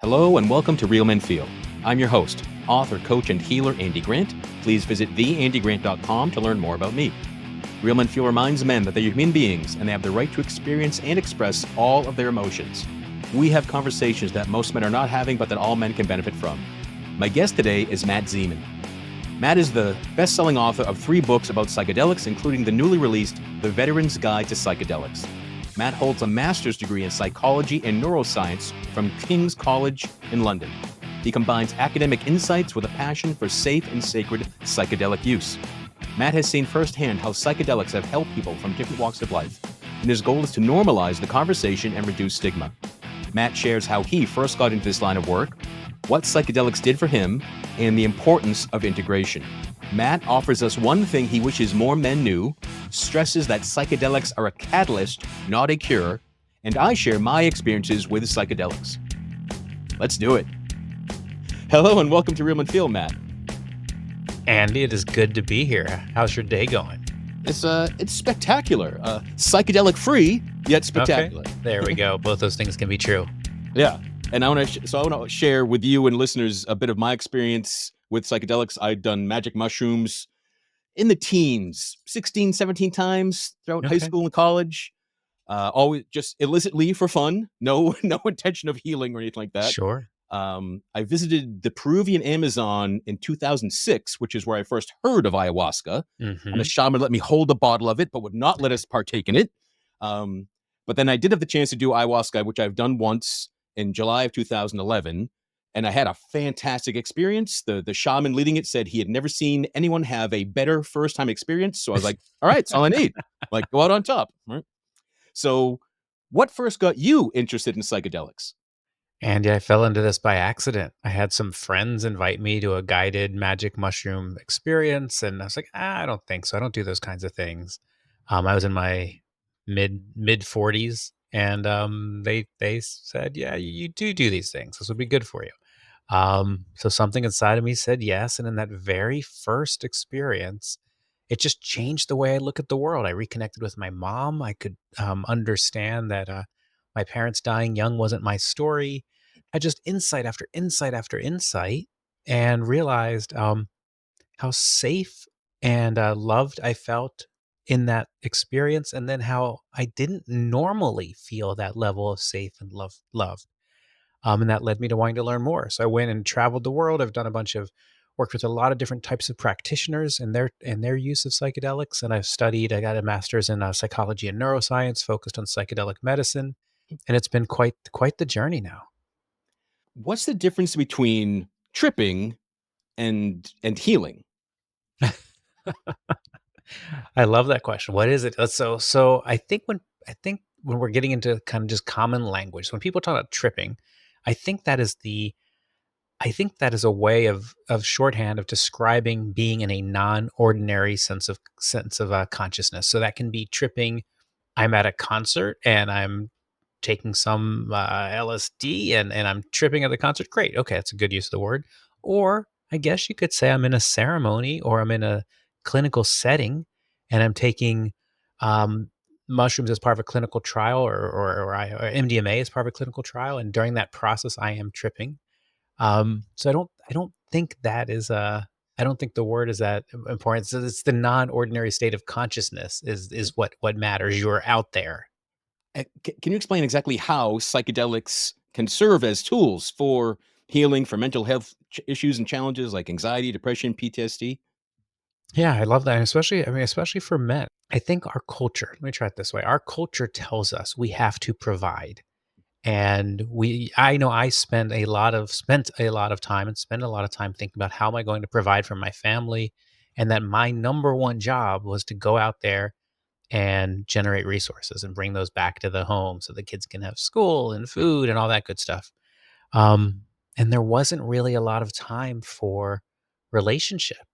Hello and welcome to Real Men Feel. I'm your host, author, coach, and healer Andy Grant. Please visit theandygrant.com to learn more about me. Real Men Feel reminds men that they're human beings and they have the right to experience and express all of their emotions. We have conversations that most men are not having, but that all men can benefit from. My guest today is Matt Zemon. Matt is the best-selling author of 3 books about psychedelics, including the newly released The Veteran's Guide to Psychedelics. Matt holds a master's degree in psychology and neuroscience from King's College in London. He combines academic insights with a passion for safe and sacred psychedelic use. Matt has seen firsthand how psychedelics have helped people from different walks of life, and his goal is to normalize the conversation and reduce stigma. Matt shares how he first got into this line of work, what psychedelics did for him, and the importance of integration. Matt offers us one thing he wishes more men knew, stresses that psychedelics are a catalyst, not a cure, and I share my experiences with psychedelics. Let's do it. Hello and welcome to Real Men Feel, Matt. Andy, it is good to be here. How's your day going? It's spectacular. Psychedelic free, yet spectacular. Okay, there we go. Both those things can be true. Yeah. And I want to share with you and listeners a bit of my experience with psychedelics. I'd done magic mushrooms in the teens, 16, 17 times throughout high school and college. Always just illicitly for fun. No intention of healing or anything like that. Sure. I visited the Peruvian Amazon in 2006, which is where I first heard of ayahuasca. And the shaman let me hold a bottle of it, but would not let us partake in it. But then I did have the chance to do ayahuasca, which I've done once in July of 2011. And I had a fantastic experience. The shaman leading it said he had never seen anyone have a better first-time experience. So I was like, all right, it's all I need. Like, go out on top. Right? So what first got you interested in psychedelics? Andy, I fell into this by accident. I had some friends invite me to a guided magic mushroom experience. And I was like, I don't think so. I don't do those kinds of things. I was in my mid 40s. And they said, yeah, you do these things. This would be good for you. So something inside of me said yes. And in that very first experience, it just changed the way I look at the world. I reconnected with my mom. I could understand that my parents dying young wasn't my story. I just insight after insight after insight and realized how safe and loved I felt in that experience. And then how I didn't normally feel that level of safe and love. And that led me to wanting to learn more. So I went and traveled the world. I've done a bunch of worked with a lot of different types of practitioners and their use of psychedelics. And I got a master's in psychology and neuroscience, focused on psychedelic medicine. And it's been quite the journey now. What's the difference between tripping and healing? I love that question. What is it? So I think when we're getting into kind of just common language, when people talk about tripping, I think that is a way of shorthand of describing being in a non-ordinary sense of consciousness. So that can be tripping. I'm at a concert and I'm taking some LSD and I'm tripping at the concert. Great. Okay. That's a good use of the word. Or I guess you could say I'm in a ceremony or I'm in a clinical setting and I'm taking mushrooms as part of a clinical trial or MDMA as part of a clinical trial. And during that process, I am tripping. So I don't think that is I don't think the word is that important. So it's the non-ordinary state of consciousness is what matters. You're out there. Can you explain exactly how psychedelics can serve as tools for healing, for mental health issues and challenges like anxiety, depression, PTSD? Yeah, I love that. And especially for men. I think our culture, let me try it this way. Our culture tells us we have to provide. And I know I spent a lot of time thinking about how am I going to provide for my family, and that my number one job was to go out there and generate resources and bring those back to the home so the kids can have school and food and all that good stuff. And there wasn't really a lot of time for relationship.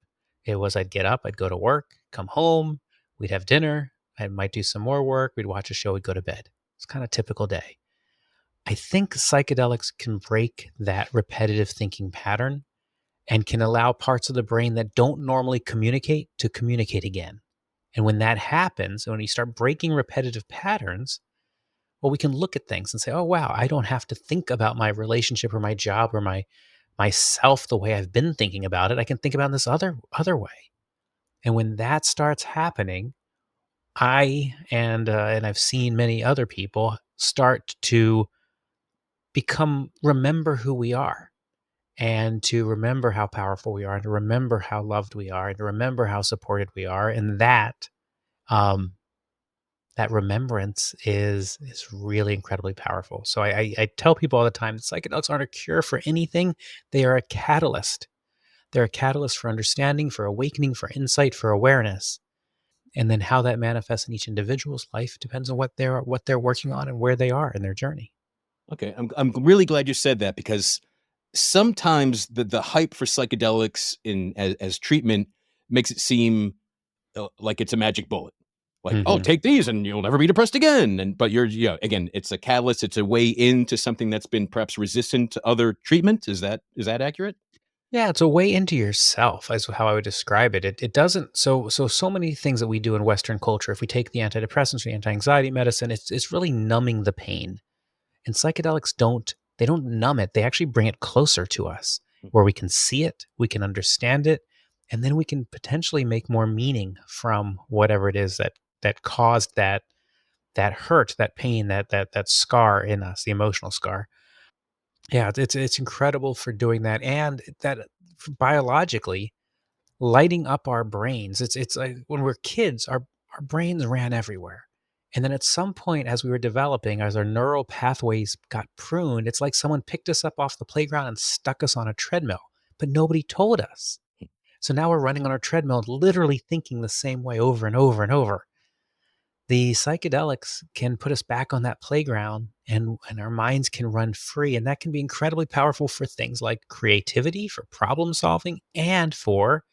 It was I'd get up, I'd go to work, come home, we'd have dinner, I might do some more work, we'd watch a show, we'd go to bed. It's kind of typical day. I think psychedelics can break that repetitive thinking pattern and can allow parts of the brain that don't normally communicate to communicate again. And when that happens, when you start breaking repetitive patterns, well, we can look at things and say, oh, wow, I don't have to think about my relationship or my job or myself the way I've been thinking about it. I can think about it this other way. And when that starts happening, and I've seen many other people start to remember who we are, and to remember how powerful we are, and to remember how loved we are, and to remember how supported we are. And um, that remembrance is really incredibly powerful. So I tell people all the time, psychedelics aren't a cure for anything. They are a catalyst. They're a catalyst for understanding, for awakening, for insight, for awareness. And then how that manifests in each individual's life depends on what they're working on and where they are in their journey. Okay, I'm really glad you said that, because sometimes the hype for psychedelics as treatment makes it seem like it's a magic bullet. Like, oh, Mhm. take these and you'll never be depressed again. But again, it's a catalyst. It's a way into something that's been perhaps resistant to other treatment. Is that accurate? Yeah, it's a way into yourself, is how I would describe it. It doesn't so many things that we do in Western culture. If we take the antidepressants, the anti-anxiety medicine, it's really numbing the pain. And psychedelics don't numb it. They actually bring it closer to us, where we can see it, we can understand it, and then we can potentially make more meaning from whatever it is that caused that hurt, that pain, that scar in us, the emotional scar. Yeah, it's incredible for doing that, and that biologically lighting up our brains. It's like when we're kids, our brains ran everywhere. And then at some point, as we were developing, as our neural pathways got pruned, it's like someone picked us up off the playground and stuck us on a treadmill, but nobody told us. So now we're running on our treadmill, literally thinking the same way over and over and over. The psychedelics can put us back on that playground, and our minds can run free. And that can be incredibly powerful for things like creativity, for problem solving, and for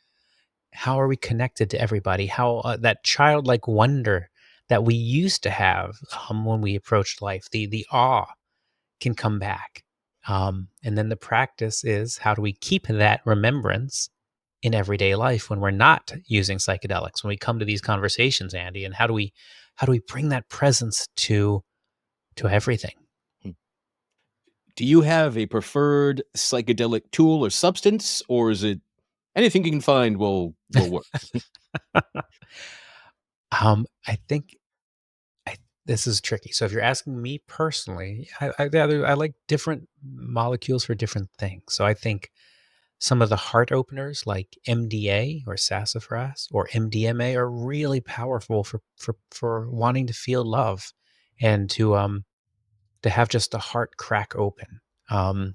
how are we connected to everybody? How that childlike wonder that we used to have when we approached life, the awe can come back. And then the practice is, how do we keep that remembrance in everyday life when we're not using psychedelics? When we come to these conversations, Andy, and how do we bring that presence to everything? Do you have a preferred psychedelic tool or substance, or is it anything you can find will work? I think I this is tricky. So if you're asking me personally, I like different molecules for different things. So I think some of the heart openers like MDA or sassafras or MDMA are really powerful for wanting to feel love, and to have just the heart crack open.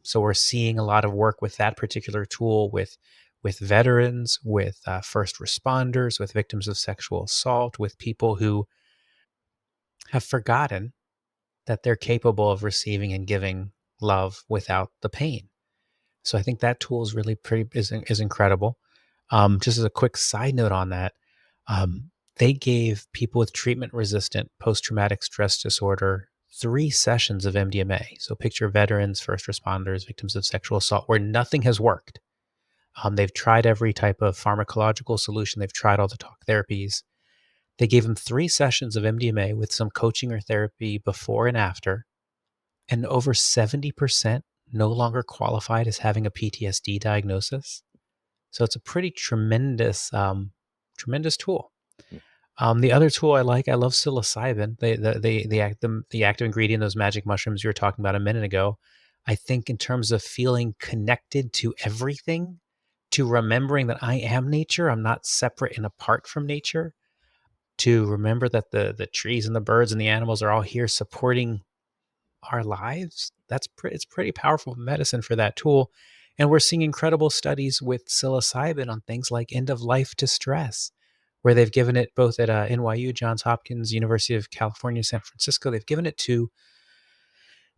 So we're seeing a lot of work with that particular tool with veterans, with first responders, with victims of sexual assault, with people who have forgotten that they're capable of receiving and giving love without the pain. So I think that tool is really is incredible. Just as a quick side note on that, they gave people with treatment resistant post traumatic stress disorder 3 sessions of MDMA. So picture veterans, first responders, victims of sexual assault, where nothing has worked. They've tried every type of pharmacological solution. They've tried all the talk therapies. They gave them 3 sessions of MDMA with some coaching or therapy before and after, and over 70% no longer qualified as having a PTSD diagnosis. So it's a pretty tremendous tool. The other tool I love psilocybin. The active ingredient, those magic mushrooms you were talking about a minute ago. I think in terms of feeling connected to everything, to remembering that I am nature, I'm not separate and apart from nature, to remember that the trees and the birds and the animals are all here supporting our lives. It's pretty powerful medicine for that tool. And we're seeing incredible studies with psilocybin on things like end of life distress, where they've given it both at NYU, Johns Hopkins, University of California, San Francisco. They've given it to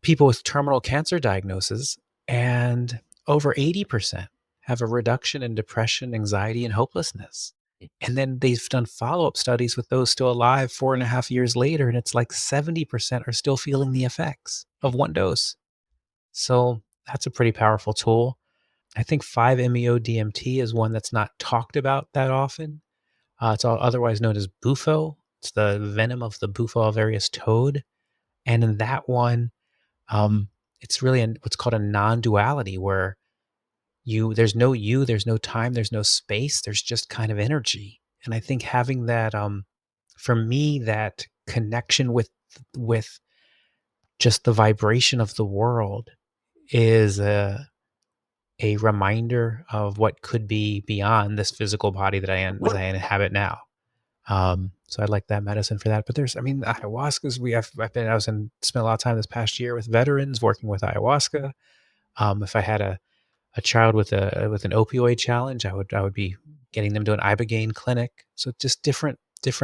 people with terminal cancer diagnosis, and over 80% have a reduction in depression, anxiety, and hopelessness. And then they've done follow up studies with those still alive 4.5 years later, and it's like 70% are still feeling the effects of one dose. So that's a pretty powerful tool. I think 5-MeO DMT is one that's not talked about that often. It's otherwise known as bufo. It's the venom of the Bufo alvarius toad. And in that one, um, it's really what's called a non-duality, where there's no time, there's no space, there's just kind of energy. And I think having that, for me, that connection with just the vibration of the world is a reminder of what could be beyond this physical body that I inhabit now. So I like that medicine for that. But I mean, ayahuasca's. I was spent a lot of time this past year with veterans working with ayahuasca. If I had a child with an opioid challenge, I would be getting them to an ibogaine clinic. So just different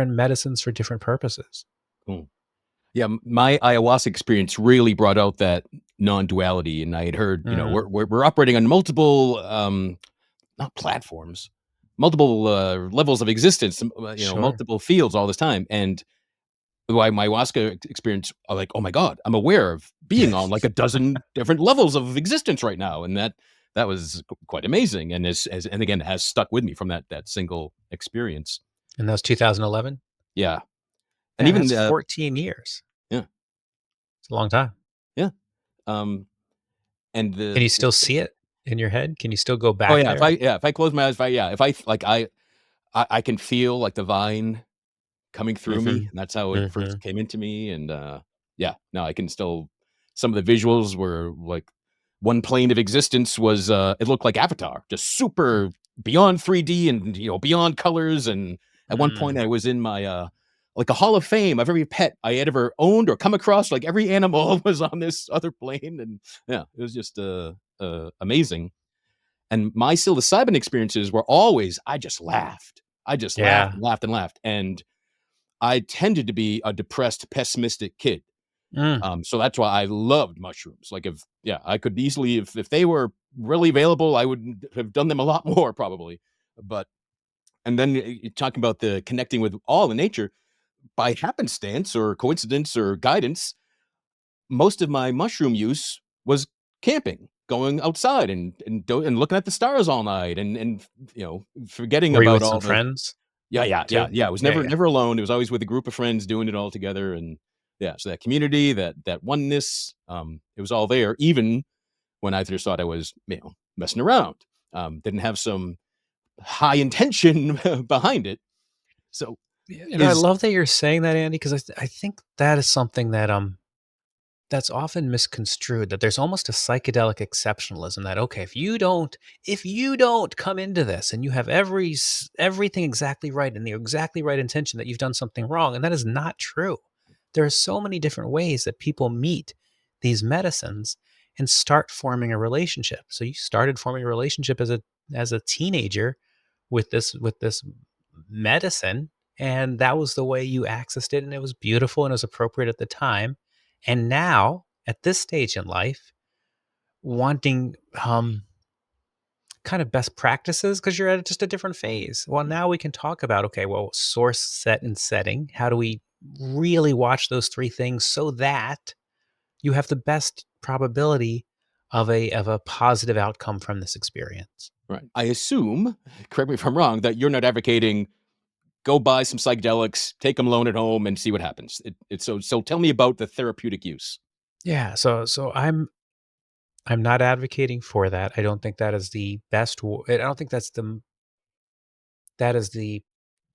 medicines for different purposes. Cool. Yeah, my ayahuasca experience really brought out that non-duality, and I had heard, Mm, we're operating on multiple, not platforms, multiple levels of existence, sure. multiple fields all this time, and why my ayahuasca experience, like, oh my god, I'm aware of being on like a dozen different levels of existence right now, and that was quite amazing, and and again has stuck with me from that single experience. And that was 2011. Yeah, and Man, even that's 14 years. yeah, It's a long time. yeah, um, and Can you still see it in your head? Can you still go oh back yeah, there? if I close my eyes, if I like I can feel like the vine coming through me, Mhm. and that's how it first Mhm. came into me, and, yeah, no, I can still some of the visuals were, like, one plane of existence was, it looked like Avatar, just super beyond 3D and, beyond colors, and at one point, Mm. I was in my, like, a hall of fame of every pet I had ever owned or come across, like, every animal was on this other plane, and, yeah, it was just, amazing, and my psilocybin experiences were always I just laughed. I just laughed Yeah. and laughed and laughed, and I tended to be a depressed, pessimistic kid. Mm. So that's why I loved mushrooms. Like if yeah, I could easily if they were really available, I would have done them a lot more probably. But and then you're talking about the connecting with all in nature by happenstance or coincidence or guidance. Most of my mushroom use was camping, going outside and looking at the stars all night and forgetting Were you about with some all the friends yeah, too? yeah. It was Yeah, never yeah. never alone. It was always with a group of friends doing it all together, and yeah, so that community, that oneness, it was all there. Even when I just thought I was, messing around, didn't have some high intention behind it. So Yeah, I is love that you're saying that, Andy, because I think that is something that's often misconstrued, that there's almost a psychedelic exceptionalism that, okay, if you don't come into this and you have everything exactly right and the exactly right intention, that you've done something wrong. And that is not true. There are so many different ways that people meet these medicines and start forming a relationship. So you started forming a relationship as a teenager with this medicine, and that was the way you accessed it, and it was beautiful and it was appropriate at the time. And now, at this stage in life, wanting kind of best practices because you're at just a different phase. Well, now we can talk about, okay, well, source, set, and setting. How do we really watch those three things so that you have the best probability of a positive outcome from this experience? right. I assume, correct me if I'm wrong, that you're not advocating go buy some psychedelics, take them alone at home, and see what happens. So tell me about the therapeutic use. Yeah, so I'm not advocating for that. I don't think that is the best. I don't think that is the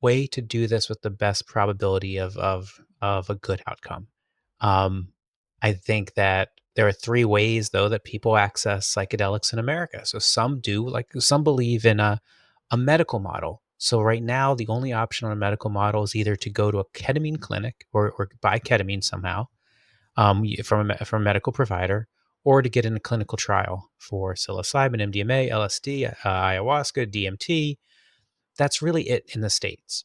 way to do this with the best probability of a good outcome. Um, I think that there are three ways though that people access psychedelics in America. So some do, like some believe in a medical model. So right now, the only option on a medical model is either to go to a ketamine clinic or buy ketamine somehow, from a medical provider, or to get in a clinical trial for psilocybin, MDMA, LSD, ayahuasca, DMT. That's really it in the States.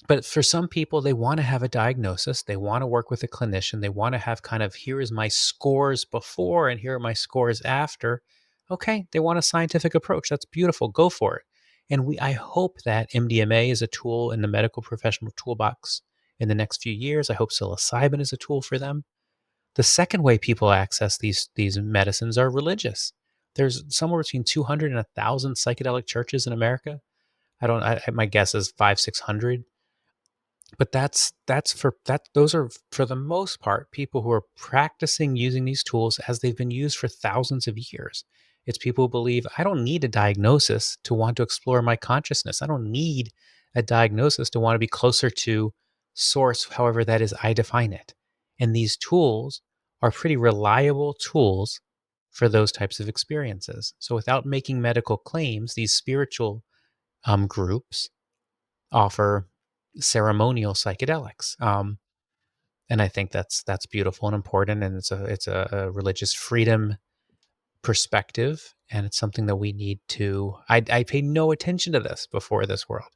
But for some people, they want to have a diagnosis. They want to work with a clinician. They want to have kind of, here is my scores before and here are my scores after. Okay, they want a scientific approach. That's beautiful. Go for it. And I hope that MDMA is a tool in the medical professional toolbox in the next few years. I hope psilocybin is a tool for them. The second way people access these medicines are religious. There's somewhere between 200 and 1,000 psychedelic churches in America. I don't. My guess is 500, 600. But that's for that those are for the most part people who are practicing using these tools as they've been used for thousands of years. It's people who believe I don't need a diagnosis to want to explore my consciousness. I don't need a diagnosis to want to be closer to source, however that is I define it. And these tools are pretty reliable tools for those types of experiences. So without making medical claims, these spiritual groups offer ceremonial psychedelics. And I think that's beautiful and important, and it's a religious freedom perspective, and it's something that we need to. I paid no attention to this before this world,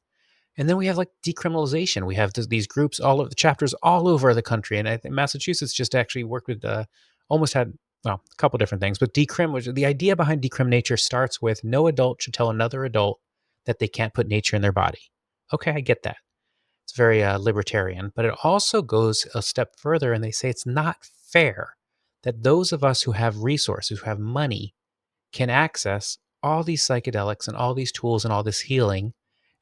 and then we have like decriminalization. We have these groups all over the chapters all over the country, and I think Massachusetts just actually worked with almost had well a couple different things, but decrim, which the idea behind decrim nature starts with no adult should tell another adult that they can't put nature in their body. Okay, I get that. It's very libertarian, but it also goes a step further and they say it's not fair that those of us who have resources, who have money, can access all these psychedelics and all these tools and all this healing.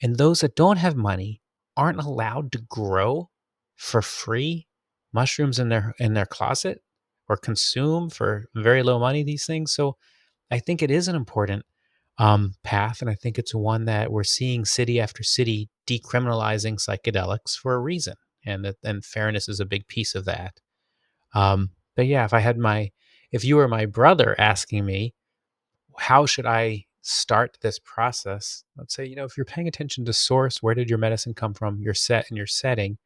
And those that don't have money aren't allowed to grow for free mushrooms in their closet or consume for very low money these things. So I think it is an important path, and I think it's one that we're seeing city after city decriminalizing psychedelics for a reason, and fairness is a big piece of that. But yeah, if you were my brother asking me how should I start this process, let's say if you're paying attention to source, where did your medicine come from, your set and your setting,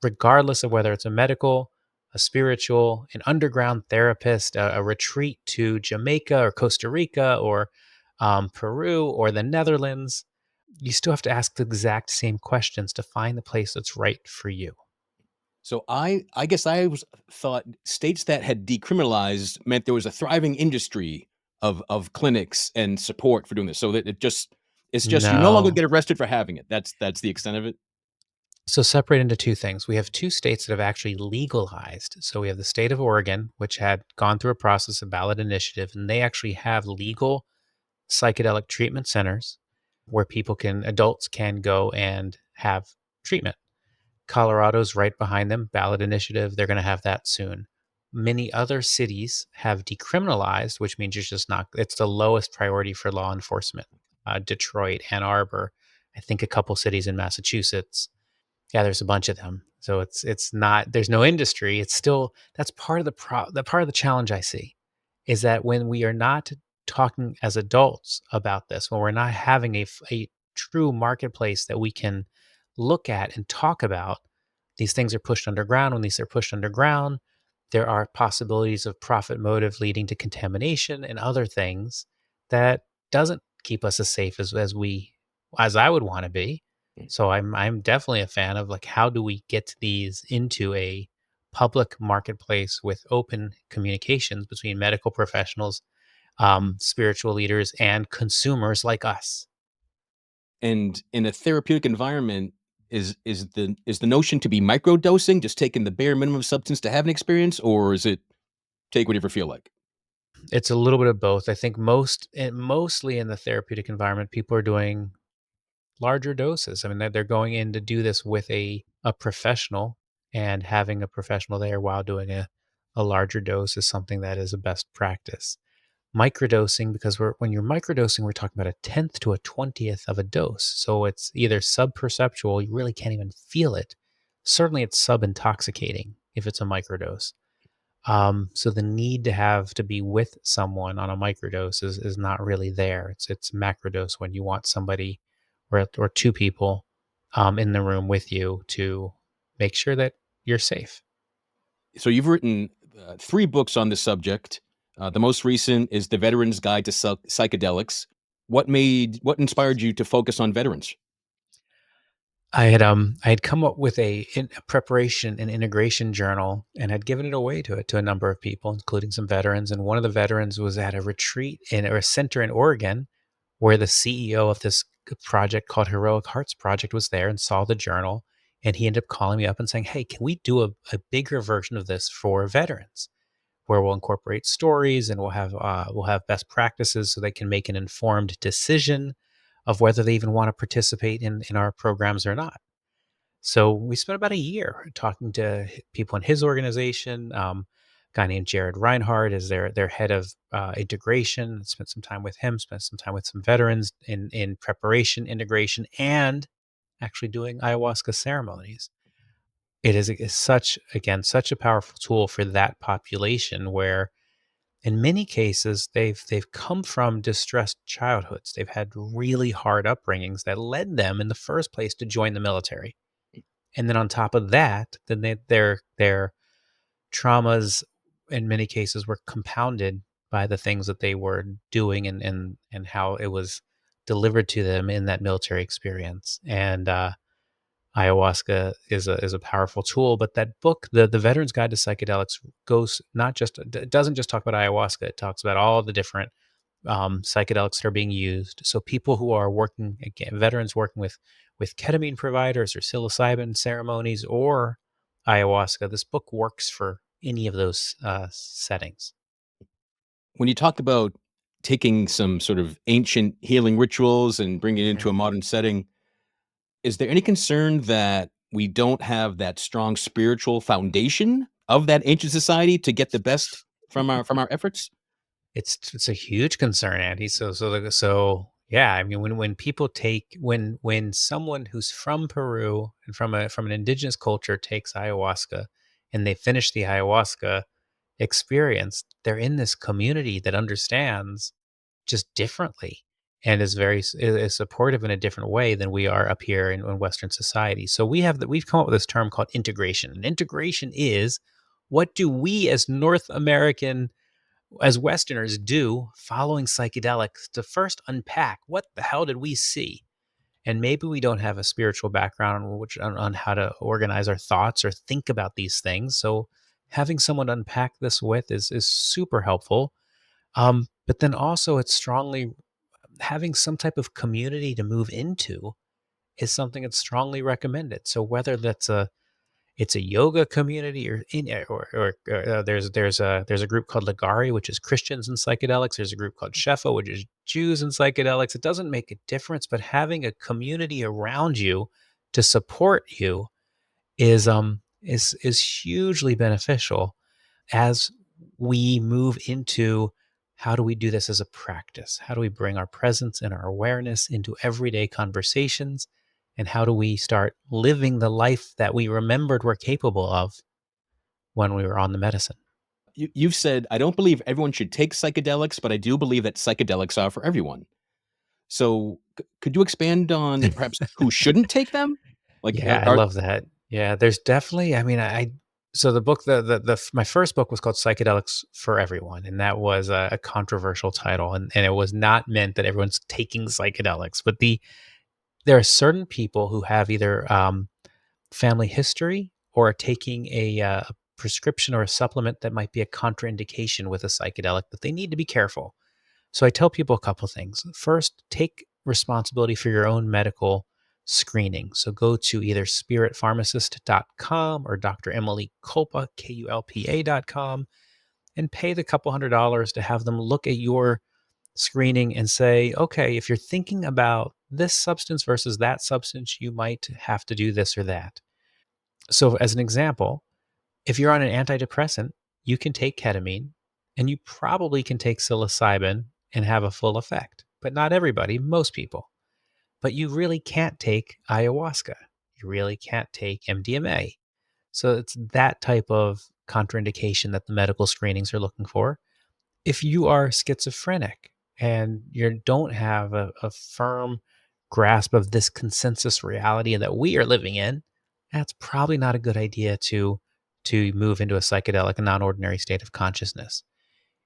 regardless of whether it's a medical, a spiritual, an underground therapist, a retreat to Jamaica or Costa Rica or Peru or the Netherlands, you still have to ask the exact same questions to find the place that's right for you. So I guess thought states that had decriminalized meant there was a thriving industry of clinics and support for doing this. So that it's just you no longer No. get arrested for having it. That's the extent of it. So separate into two things. We have two states that have actually legalized. So we have the state of Oregon, which had gone through a process of ballot initiative, and they actually have legal psychedelic treatment centers where adults can go and have treatment. Colorado's right behind them, ballot initiative. They're going to have that soon. Many other cities have decriminalized, which means it's the lowest priority for law enforcement. Detroit, Ann Arbor, I think a couple cities in Massachusetts. Yeah, there's a bunch of them. So it's not there's no industry. It's still that's part of the part of the challenge I see is that when we are not talking as adults about this, when we're not having a true marketplace that we can look at and talk about, these things are pushed underground. When these are pushed underground, there are possibilities of profit motive leading to contamination and other things that doesn't keep us as safe as I would want to be. So I'm definitely a fan of like how do we get these into a public marketplace with open communications between medical professionals, spiritual leaders, and consumers like us. And in a therapeutic environment, is the notion to be microdosing, just taking the bare minimum of substance to have an experience, or is it take whatever you feel like? It's a little bit of both. I think mostly in the therapeutic environment, people are doing larger doses. I mean, they're going in to do this with a professional, and having a professional there while doing a larger dose is something that is a best practice. Microdosing, because when you're microdosing, we're talking about a tenth to a 20th of a dose. So it's either sub-perceptual, you really can't even feel it. Certainly it's sub-intoxicating if it's a microdose. So the need to be with someone on a microdose is not really there. It's macrodose when you want somebody or two people in the room with you to make sure that you're safe. So you've written 3 books on this subject. The most recent is The Veteran's Guide to Psychedelics. What inspired you to focus on veterans? I had come up with a preparation and integration journal and had given it away to a number of people, including some veterans. And one of the veterans was at a retreat or a center in Oregon, where the CEO of this project called Heroic Hearts Project was there and saw the journal. And he ended up calling me up and saying, "Hey, can we do a bigger version of this for veterans, where we'll incorporate stories and we'll have best practices so they can make an informed decision of whether they even want to participate in our programs or not." So we spent about a year talking to people in his organization. A guy named Jared Reinhardt is their head of integration. Spent some time with him. Spent some time with some veterans in preparation, integration, and actually doing ayahuasca ceremonies. Is such, again, such a powerful tool for that population where in many cases they've come from distressed childhoods. They've had really hard upbringings that led them in the first place to join the military. And then on top of that, then their traumas in many cases were compounded by the things that they were doing and how it was delivered to them in that military experience. And ayahuasca is a powerful tool, but that book, the Veteran's Guide to Psychedelics, goes not just it doesn't just talk about ayahuasca. It talks about all the different psychedelics that are being used. So people who are working, again, veterans working with ketamine providers or psilocybin ceremonies or ayahuasca, this book works for any of those settings. When you talk about taking some sort of ancient healing rituals and bringing it Mhm. into a modern setting, is there any concern that we don't have that strong spiritual foundation of that ancient society to get the best from our efforts? It's a huge concern, Andy. So yeah, I mean, when people take when someone who's from Peru and from an indigenous culture takes ayahuasca and they finish the ayahuasca experience, they're in this community that understands just differently and is is supportive in a different way than we are up here in Western society. So we've come up with this term called integration. And integration is, what do we as North American, as Westerners, do following psychedelics to first unpack what the hell did we see? And maybe we don't have a spiritual background on how to organize our thoughts or think about these things. So having someone unpack this with is super helpful. But then also, it's strongly, having some type of community to move into is something that's strongly recommended. So whether that's a it's a yoga community or there's a group called Ligari, which is Christians and psychedelics. There's a group called Shefa, which is Jews and psychedelics. It doesn't make a difference, but having a community around you to support you is hugely beneficial as we move into, how do we do this as a practice? How do we bring our presence and our awareness into everyday conversations? And how do we start living the life that we remembered we're capable of when we were on the medicine? You've said, I don't believe everyone should take psychedelics, but I do believe that psychedelics are for everyone. So could you expand on perhaps who shouldn't take them? Like, Yeah, I are love that. Yeah, there's definitely, I mean, so the book, my first book was called Psychedelics for Everyone, and that was a controversial title, and it was not meant that everyone's taking psychedelics, but there are certain people who have either family history or are taking a prescription or a supplement that might be a contraindication with a psychedelic that they need to be careful. So I tell people a couple things. First, take responsibility for your own medical screening. So go to either spiritpharmacist.com or Dr. Emily Kulpa, KULPA.com, and pay the couple $100 to have them look at your screening and say, okay, if you're thinking about this substance versus that substance, you might have to do this or that. So, as an example, if you're on an antidepressant, you can take ketamine and you probably can take psilocybin and have a full effect, but not everybody, most people. But you really can't take ayahuasca. You really can't take MDMA. So it's that type of contraindication that the medical screenings are looking for. If you are schizophrenic and you don't have a firm grasp of this consensus reality that we are living in, that's probably not a good idea to move into a psychedelic, a non-ordinary state of consciousness.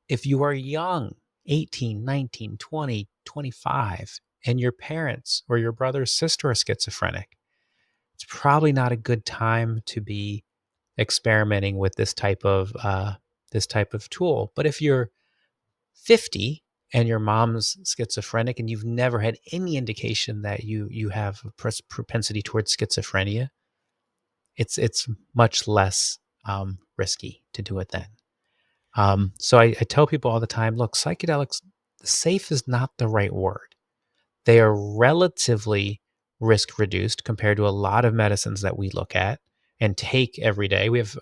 If you are young, 18, 19, 20, 25, and your parents or your brother or sister are schizophrenic, it's probably not a good time to be experimenting with this type of tool. But if you're 50 and your mom's schizophrenic and you've never had any indication that you have a propensity towards schizophrenia, it's much less risky to do it then. So I tell people all the time, look, psychedelics, safe is not the right word. They are relatively risk reduced compared to a lot of medicines that we look at and take every day. We have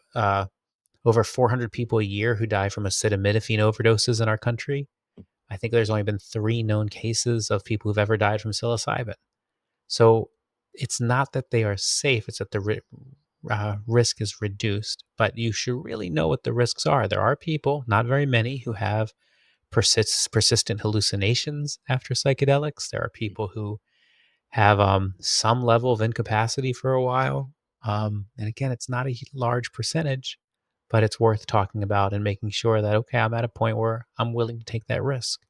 over 400 people a year who die from acetaminophen overdoses in our country. I think there's only been 3 known cases of people who've ever died from psilocybin. So it's not that they are safe, it's that the risk is reduced, but you should really know what the risks are. There are people, not very many, who have persistent hallucinations after psychedelics. There are people who have some level of incapacity for a while. And again, it's not a large percentage, but it's worth talking about and making sure that, okay, I'm at a point where I'm willing to take that risk.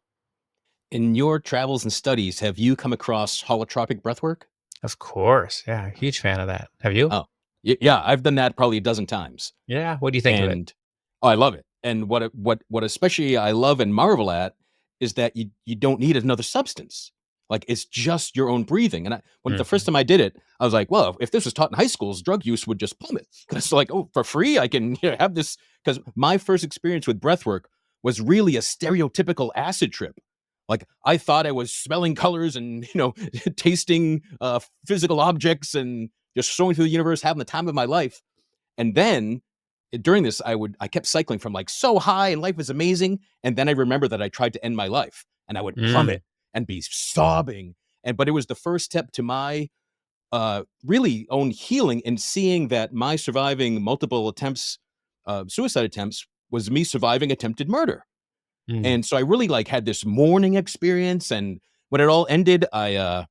In your travels and studies, have you come across holotropic breathwork? Of course. Yeah. Huge fan of that. Have you? Oh, yeah, I've done that probably a dozen times. Yeah. What do you think of it? And oh, I love it. And what especially I love and marvel at is that you don't need another substance. Like it's just your own breathing. And when the first Mhm. time I did it, I was like, well, if this was taught in high schools, drug use would just plummet. Because like, oh, for free, I can have this. Because my first experience with breath work was really a stereotypical acid trip. Like I thought I was smelling colors and tasting physical objects and just soaring through the universe, having the time of my life. And then during this, I kept cycling from like so high and life was amazing. And then I remember that I tried to end my life and I would Mm. plummet and be sobbing. But it was the first step to my really own healing and seeing that my surviving multiple attempts, suicide attempts, was me surviving attempted murder. Mm. And so I really like had this mourning experience. And when it all ended, I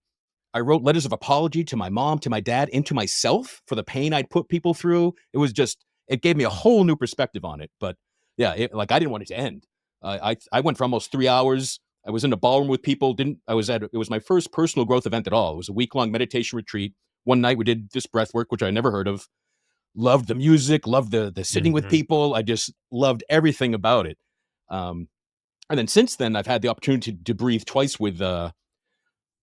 wrote letters of apology to my mom, to my dad, and to myself for the pain I'd put people through. It was just, it gave me a whole new perspective on it. But yeah, like I didn't want it to end. I went for almost 3 hours. I was in a ballroom with people. It was my first personal growth event at all. It was a week-long meditation retreat. One night we did this breath work, which I never heard of. Loved the music, loved the sitting with Mhm. people. I just loved everything about it. Um, and then since then, I've had the opportunity to breathe twice with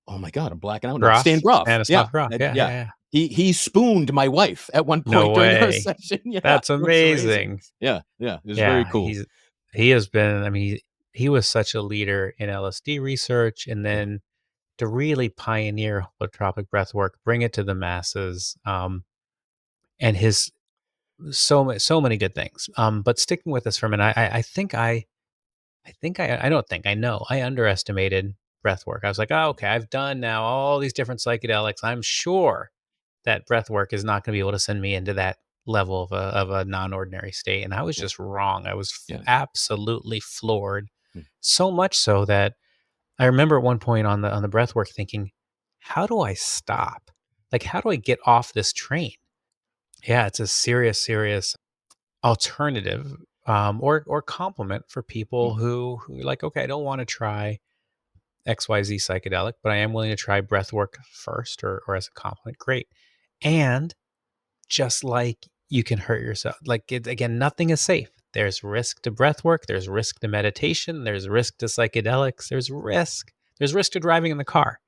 oh my god, I'm blacking out now. Stan Groff? Groff. Yeah, Stanislav Groff. Yeah, yeah, yeah. yeah. He spooned my wife at one No point during our way. session. Yeah, That's it was amazing. amazing. Yeah, yeah, it was very Yeah, cool. he has been, I mean, he was such a leader in LSD research, and Yeah, then to really pioneer holotropic breath work, bring it to the masses, and his so many good things. But sticking with this for a minute, I don't think, I know, I underestimated breath work. I was like, "Oh, okay, I've done now all these different psychedelics. I'm sure that breath work is not gonna be able to send me into that level of a non-ordinary state," and I was yeah, just wrong. I was yeah. absolutely floored. Mm. So much so that I remember at one point on the breath work thinking, "How do I stop? Like, how do I get off this train?" Yeah, it's a serious, serious alternative, or complement for Mm. people who are like, "Okay, I don't wanna try XYZ psychedelic, but I am willing to try breath work first or as a complement." Great. And just like you can hurt yourself. Like again, nothing is safe. There's risk to breath work, there's risk to meditation, there's risk to psychedelics, there's risk. There's risk to driving in the car.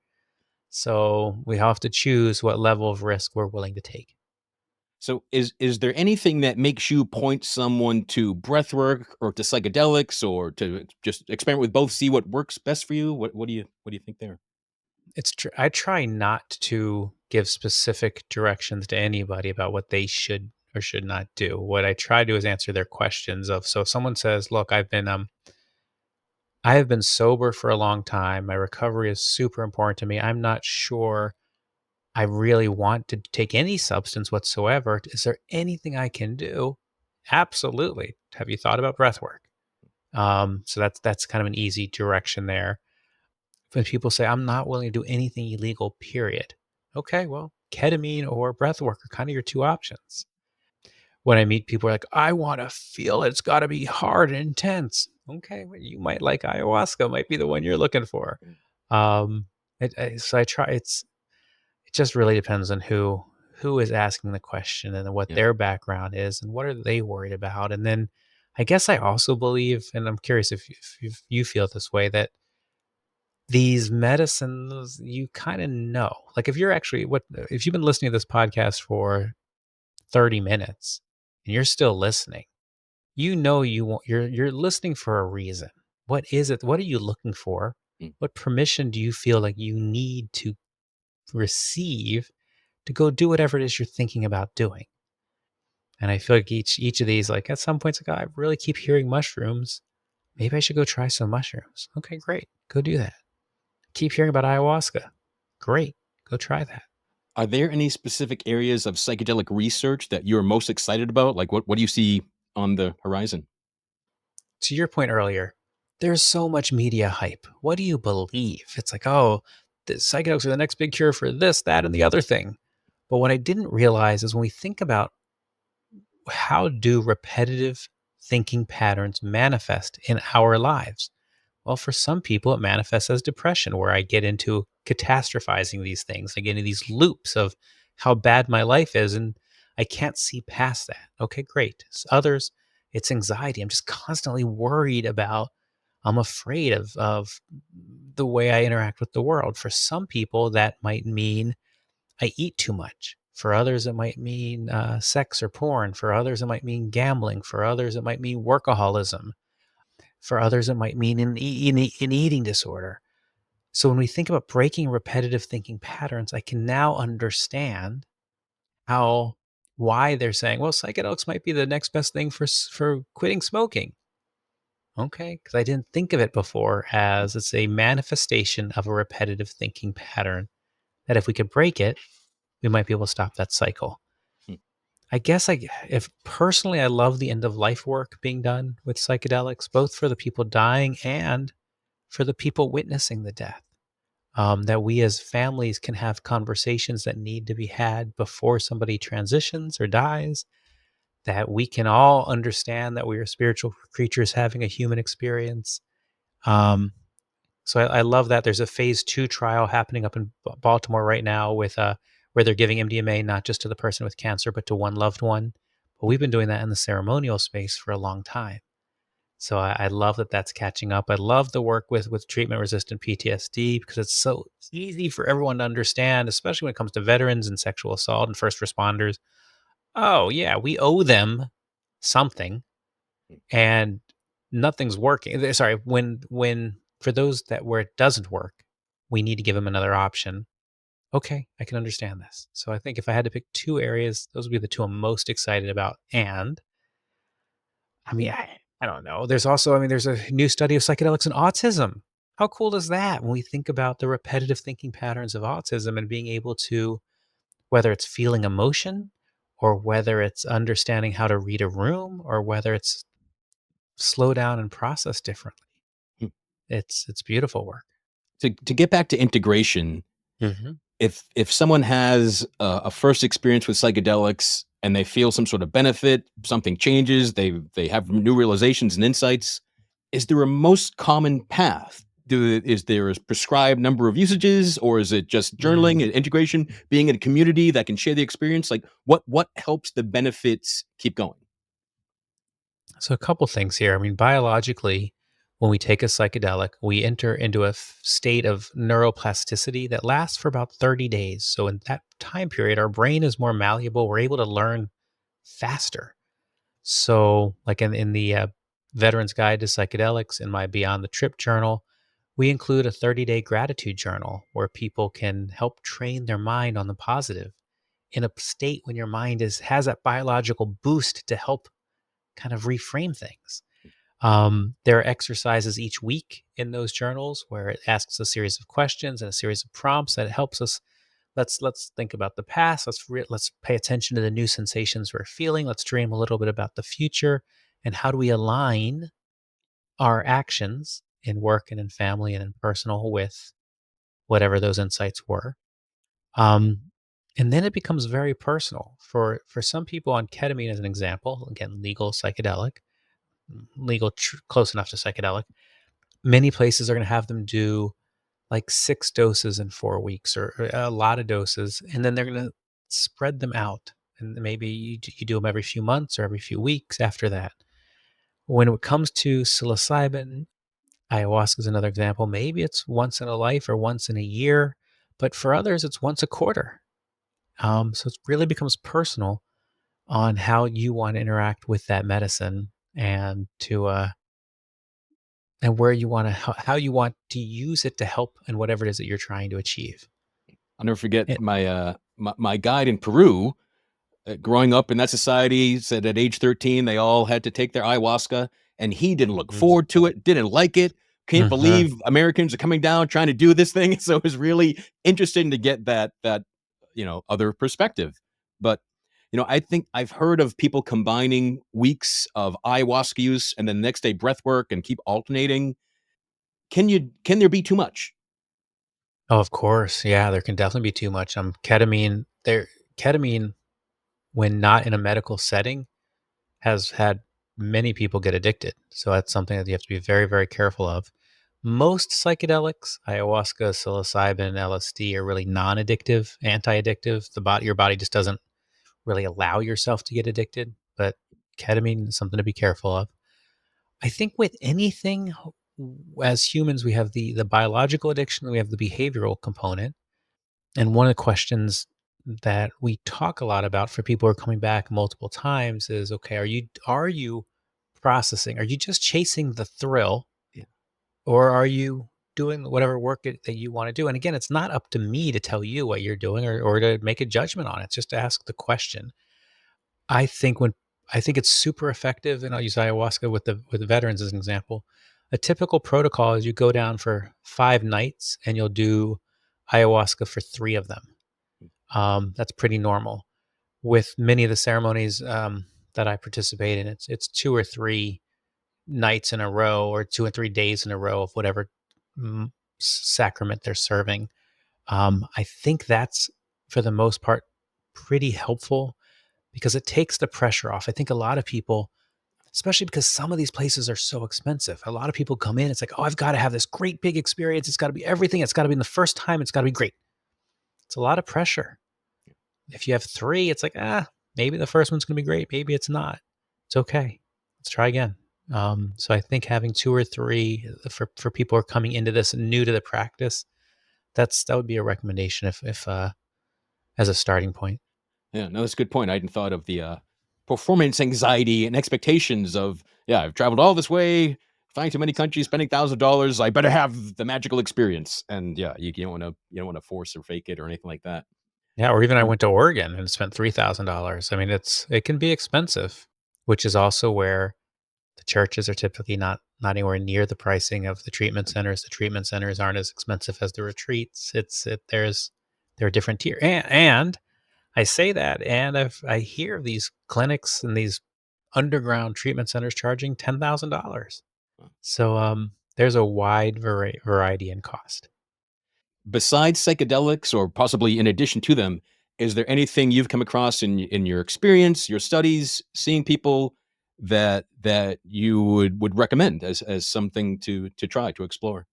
So we have to choose what level of risk we're willing to take. So is there anything that makes you point someone to breath work or to psychedelics or to just experiment with both, see what works best for you? What do you think there? I try not to give specific directions to anybody about what they should or should not do. What I try to do is answer their questions of, so if someone says, "Look, I have been sober for a long time. My recovery is super important to me. I'm not sure I really want to take any substance whatsoever. Is there anything I can do?" Absolutely. Have you thought about breath work? So that's kind of an easy direction there. When people say, "I'm not willing to do anything illegal, period." Okay, well, ketamine or breath work are kind of your two options. When I meet people, are like, "I want to feel it. It's got to be hard and intense." Okay, well, you might like ayahuasca, might be the one you're looking for. Um, so I try. It just really depends on who is asking the question and what Yeah. their background is and what are they worried about. And then I guess I also believe, and I'm curious if you feel this way, that these medicines you kind of know, like if you're actually what if you've been listening to this podcast for 30 minutes and you're still listening, you know you want you're listening for a reason. What is it? What are you looking for? Mm. What permission do you feel like you need to receive to go do whatever it is you're thinking about doing. And I feel like each of these, like at some points, like, oh, I really keep hearing mushrooms. Maybe I should go try some mushrooms. Okay, great. Go do that. Keep hearing about ayahuasca. Great. Go try that. Are there any specific areas of psychedelic research that you're most excited about? Like what do you see on the horizon? To your point earlier, there's so much media hype. What do you believe? It's like, oh, the psychedelics are the next big cure for this, that, and the other thing. But what I didn't realize is when we think about how do repetitive thinking patterns manifest in our lives? Well, for some people, it manifests as depression, where I get into catastrophizing these things. I get into these loops of how bad my life is, and I can't see past that. Okay, great. Others, it's anxiety. I'm just constantly worried about, I'm afraid of the way I interact with the world. For some people, that might mean I eat too much. For others, it might mean sex or porn. For others, it might mean gambling. For others, it might mean workaholism. For others, it might mean an eating disorder. So when we think about breaking repetitive thinking patterns, I can now understand how why they're saying, well, psychedelics might be the next best thing for quitting smoking. Okay, because I didn't think of it before as it's a manifestation of a repetitive thinking pattern that if we could break it, we might be able to stop that cycle. Hmm. I guess if personally, I love the end of life work being done with psychedelics, both for the people dying and for the people witnessing the death. That we as families can have conversations that need to be had before somebody transitions or dies. That we can all understand that we are spiritual creatures having a human experience. Um, so I love that. There's a phase 2 trial happening up in Baltimore right now with where they're giving MDMA not just to the person with cancer, but to one loved one. But we've been doing that in the ceremonial space for a long time. So I love that that's catching up. I love the work with treatment resistant PTSD because it's so easy for everyone to understand, especially when it comes to veterans and sexual assault and first responders. Oh yeah, we owe them something, and nothing's working. Sorry, when for those that where it doesn't work, we need to give them another option. Okay, I can understand this. So I think if I had to pick two areas, those would be the two I'm most excited about. And I mean, I don't know. There's also, I mean, there's a new study of psychedelics and autism. How cool is that when we think about the repetitive thinking patterns of autism and being able to, whether it's feeling emotion or whether it's understanding how to read a room or whether it's slow down and process differently. Hmm. It's beautiful work. To get back to integration, Hmm. if someone has a first experience with psychedelics and they feel some sort of benefit, something changes, they have new realizations and insights, is there a most common path? Is there a prescribed number of usages, or is it just journaling and integration, being in a community that can share the experience? Like what helps the benefits keep going? So a couple things here. I mean, biologically, when we take a psychedelic, we enter into a state of neuroplasticity that lasts for about 30 days. So in that time period, our brain is more malleable. We're able to learn faster. So, like in the Veterans Guide to Psychedelics, in my Beyond the Trip journal, we include a 30-day gratitude journal where people can help train their mind on the positive in a state when your mind has that biological boost to help kind of reframe things. There are exercises each week in those journals where it asks a series of questions and a series of prompts that helps us. Let's think about the past. Let's pay attention to the new sensations we're feeling. Let's dream a little bit about the future, and how do we align our actions in work and in family and in personal with whatever those insights were. Um, and then it becomes very personal for some people on ketamine, as an example. Again, legal psychedelic, close enough to psychedelic. Many places are going to have them do like 6 doses in 4 weeks or a lot of doses, and then they're going to spread them out. And maybe you do them every few months or every few weeks after that. When it comes to psilocybin, ayahuasca is another example. Maybe it's once in a life or once in a year, but for others, it's once a quarter. So it really becomes personal on how you want to interact with that medicine and and where you want to how you want to use it to help in whatever it is that you're trying to achieve. I'll never forget It, my guide in Peru. Growing up in that society, said at age 13 they all had to take their ayahuasca, and he didn't look Mhm. forward to it, didn't like it. Can't Mhm. believe Americans are coming down trying to do this thing. So it was really interesting to get that other perspective. But I think I've heard of people combining weeks of ayahuasca use and then the next day breath work and keep alternating. Can there be too much? Oh, of course. Yeah, there can definitely be too much. Ketamine, when not in a medical setting, has had many people get addicted. So that's something that you have to be very, very careful of. Most psychedelics, ayahuasca, psilocybin, LSD, are really non-addictive, anti-addictive. Your body just doesn't really allow yourself to get addicted. But ketamine is something to be careful of. I think with anything, as humans, we have the biological addiction, we have the behavioral component. And one of the questions that we talk a lot about for people who are coming back multiple times is, okay, are you processing? Are you just chasing the thrill, Yeah. or are you doing whatever work that you want to do? And again, it's not up to me to tell you what you're doing, or to make a judgment on it. It's just to ask the question. I think when I think it's super effective, and I'll use ayahuasca with the veterans as an example. A typical protocol is you go down for 5 nights and you'll do ayahuasca for 3 of them. That's pretty normal. With many of the ceremonies that I participate in, it's 2 or 3 nights in a row, or 2 or 3 days in a row of whatever sacrament they're serving. I think that's, for the most part, pretty helpful because it takes the pressure off. I think a lot of people, especially because some of these places are so expensive, a lot of people come in. It's like, oh, I've got to have this great big experience. It's got to be everything. It's got to be in the first time. It's got to be great. It's a lot of pressure. If you have 3, it's like, maybe the first one's gonna be great, maybe it's not. It's okay. Let's try again. So I think having 2 or 3 for people who are coming into this new to the practice, that would be a recommendation if as a starting point. Yeah, no, that's a good point. I hadn't thought of the performance anxiety and expectations of, yeah, I've traveled all this way, flying to many countries, spending $1,000. I better have the magical experience. And yeah, you don't want to force or fake it or anything like that. Yeah, or even I Um, went to Oregon and spent $3,000. I mean, it can be expensive, which is also where the churches are typically not anywhere near the pricing of the treatment centers. The treatment centers aren't as expensive as the retreats. There are different tier, and I say that, and I hear of these clinics and these underground treatment centers charging $10,000. So there's a wide variety in cost. Besides psychedelics, or possibly in addition to them, is there anything you've come across in your experience, your studies, seeing people that you would recommend as something to try to explore?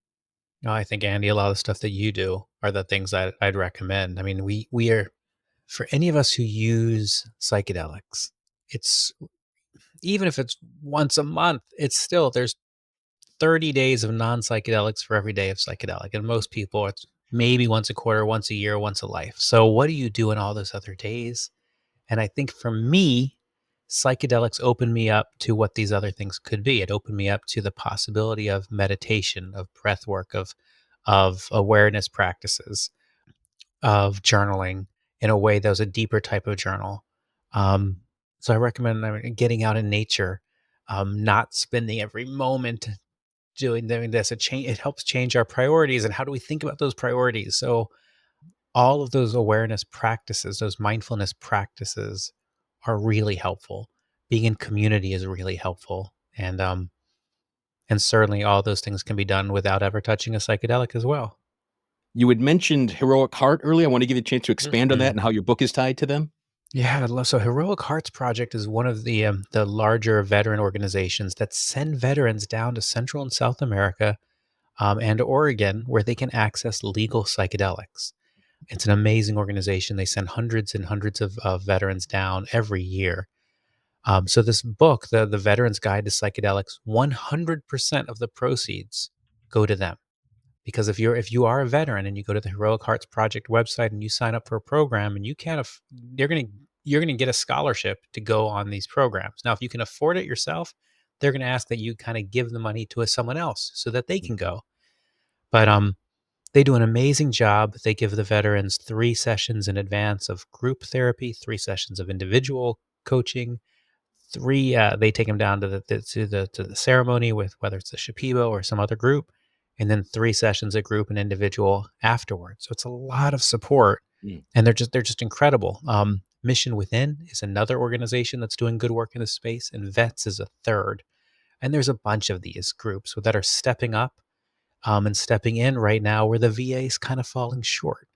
No, I think, Andy, a lot of the stuff that you do are the things that I'd recommend. I mean, we are, for any of us who use psychedelics, it's, even if it's once a month, it's still, there's 30 days of non-psychedelics for every day of psychedelic. And most people, it's maybe once a quarter, once a year, once a life. So what do you do in all those other days? And I think for me, psychedelics opened me up to what these other things could be. It opened me up to the possibility of meditation, of breath work, of awareness practices, of journaling in a way that was a deeper type of journal. Um, so I recommend, I mean, getting out in nature, not spending every moment doing this. It helps change our priorities, and how do we think about those priorities? So all of those awareness practices, those mindfulness practices, are really helpful. Being in community is really helpful, and certainly all those things can be done without ever touching a psychedelic as well. You had mentioned Heroic Heart earlier. I want to give you a chance to expand on that Mhm. and how your book is tied to them. Yeah, I'd love, so Heroic Hearts Project is one of the larger veteran organizations that send veterans down to Central and South America, and Oregon, where they can access legal psychedelics. It's an amazing organization. They send hundreds and hundreds of veterans down every year. So this book, the Veterans Guide to Psychedelics, 100% of the proceeds go to them. Because if you are a veteran and you go to the Heroic Hearts Project website and you sign up for a program, and you can't, you're gonna get a scholarship to go on these programs. Now, if you can afford it yourself, they're gonna ask that you kind of give the money to someone else so that they can go. But They do an amazing job. They give the veterans 3 sessions in advance of group therapy, 3 sessions of individual coaching, 3 they take them down to the ceremony with whether it's the Shipibo or some other group, and then 3 sessions of group and individual afterwards. So it's a lot of support, Mm. and they're just incredible. Mission Within is another organization that's doing good work in this space, and Vets is a third. And there's a bunch of these groups that are stepping up and stepping in right now where the VA is kind of falling short.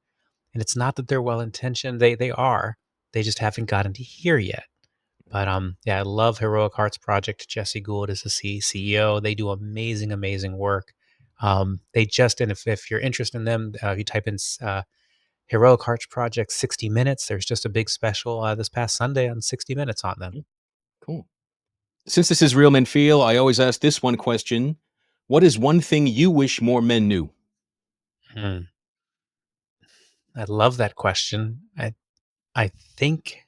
And it's not that they're well intentioned; they are. They just haven't gotten to here yet. But yeah, I love Heroic Hearts Project. Jesse Gould is the CEO. They do amazing, amazing work. They just, and if you're interested in them, you type in Heroic Hearts Project 60 Minutes. There's just a big special this past Sunday on 60 Minutes on them. Mm. Cool. Since this is Real Men Feel, I always ask this one question. What is one thing you wish more men knew? Hmm. I love that question. I think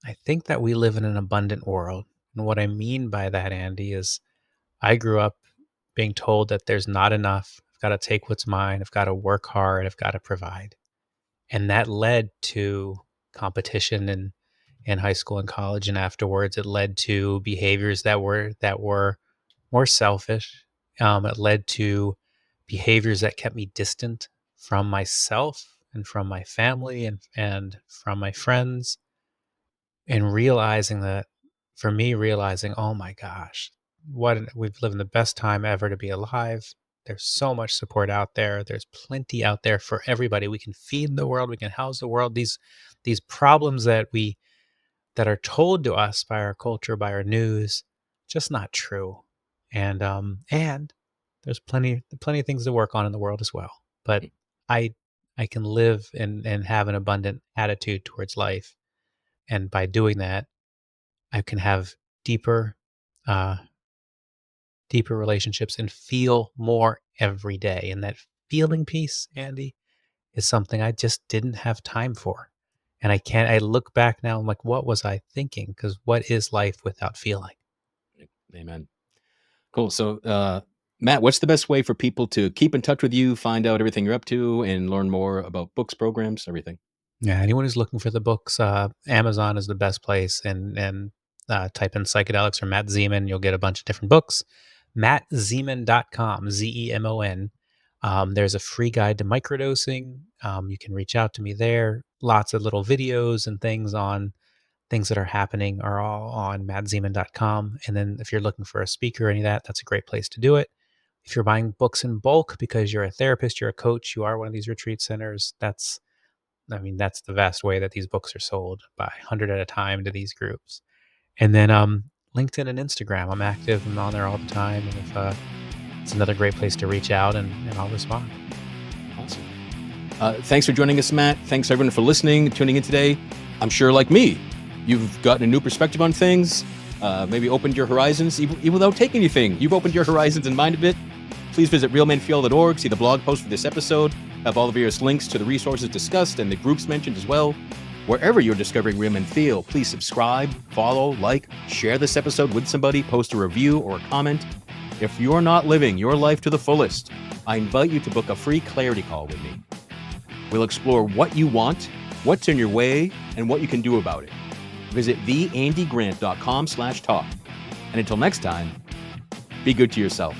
I think that we live in an abundant world. And what I mean by that, Andy, is I grew up being told that there's not enough. I've got to take what's mine. I've got to work hard. I've got to provide. And that led to competition in high school and college and afterwards. It led to behaviors that were more selfish. It led to behaviors that kept me distant from myself and from my family and from my friends, and realizing that for me, realizing, oh my gosh, we've lived in the best time ever to be alive. There's so much support out there. There's plenty out there for everybody. We can feed the world. We can house the world. These problems that are told to us by our culture, by our news, just not true. And there's plenty of things to work on in the world as well. But I I can live and have an abundant attitude towards life, and by doing that, I can have deeper, uh, deeper relationships and feel more every day. And that feeling piece, Andy, is something I just didn't have time for. And I look back now, I'm like, what was I thinking? Because what is life without feeling? Amen. Cool. So, Matt, what's the best way for people to keep in touch with you, find out everything you're up to, and learn more about books, programs, everything? Yeah, anyone who's looking for the books, Amazon is the best place, and type in psychedelics or Matt Zeman, you'll get a bunch of different books. MattZemon.com, Zemon. There's a free guide to microdosing. You can reach out to me there. Lots of little videos and things on things that are happening are all on MattZemon.com. And then if you're looking for a speaker or any of that, that's a great place to do it. If you're buying books in bulk because you're a therapist, you're a coach, you are one of these retreat centers, that's the vast way that these books are sold, by 100 at a time to these groups. And then LinkedIn and Instagram, I'm active. I'm on there all the time. And if it's another great place to reach out, and I'll respond. Awesome. Thanks for joining us, Matt. Thanks everyone for listening, tuning in today. I'm sure, like me, you've gotten a new perspective on things, maybe opened your horizons, even without taking anything. You've opened your horizons and mind a bit. Please visit realmenfeel.org, see the blog post for this episode, have all the various links to the resources discussed and the groups mentioned as well. Wherever you're discovering Real Men Feel, please subscribe, follow, like, share this episode with somebody, post a review or a comment. If you're not living your life to the fullest, I invite you to book a free clarity call with me. We'll explore what you want, what's in your way, and what you can do about it. Visit theandygrant.com/talk. And until next time, be good to yourself.